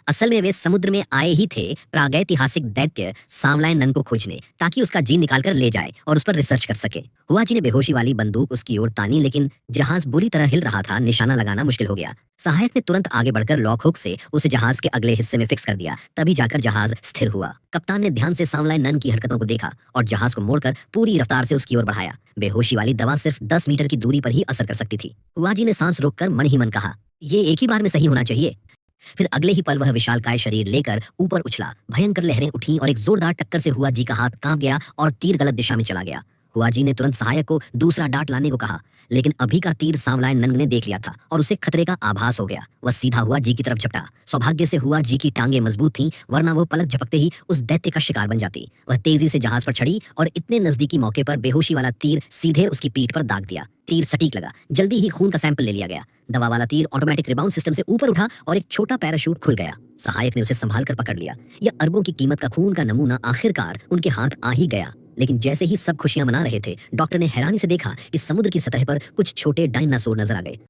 असल में वे समुद्र में आए ही थे प्रागैतिहासिक दैत्य सांवलाइन नन को खोजने, ताकि उसका जीन निकालकर ले जाए और उस पर रिसर्च कर सके। हुआ जी ने बेहोशी वाली बंदूक उसकी ओर तानी, लेकिन जहाज बुरी तरह हिल रहा था, निशाना लगाना मुश्किल हो गया। सहायक ने तुरंत आगे बढ़कर लॉक हुक से उसे जहाज के अगले हिस्से में फिक्स कर दिया, तभी जाकर जहाज स्थिर हुआ। कप्तान ने ध्यान से सांवलाइन नन की हरकतों को देखा और जहाज को मोड़कर पूरी रफ्तार से उसकी ओर बढ़ाया। बेहोशी वाली दवा सिर्फ 10 मीटर की दूरी पर ही असर कर सकती थी। हुआ जी ने सांस रोककर मन ही मन कहा, ये एक ही बार में सही होना चाहिए। फिर अगले ही पल वह विशालकाय शरीर लेकर ऊपर उछला। भयंकर लहरें उठी और एक जोरदार टक्कर से हुआ जी का हाथ कांप गया और तीर गलत दिशा में चला गया। हुआ जी ने तुरंत सहायक को दूसरा डार्ट लाने को कहा, लेकिन अभी का तीर सांवलाइन नंग ने देख लिया था और उसे खतरे का आभास हो गया। वह सीधा हुआ जी की तरफ झपटा। सौभाग्य से हुआ जी की टांगे मजबूत थीं, वरना वो पलक झपकते ही उस दैत्य का शिकार बन जाती। वह तेजी से जहाज पर चढ़ी और इतने नजदीकी मौके पर बेहोशी वाला तीर सीधे उसकी पीठ पर दाग दिया। तीर सटीक लगा। जल्दी ही खून का सैंपल ले लिया गया। दवा वाला तीर ऑटोमेटिक रिबाउंड सिस्टम से ऊपर उठा और एक छोटा पैराशूट खुल गया। सहायक ने उसे संभाल कर पकड़ लिया। यह अरबों की कीमत का खून का नमूना आखिरकार उनके हाथ आ ही गया। लेकिन जैसे ही सब खुशियां मना रहे थे, डॉक्टर ने हैरानी से देखा कि समुद्र की सतह पर कुछ छोटे डायनासोर नजर आ गए।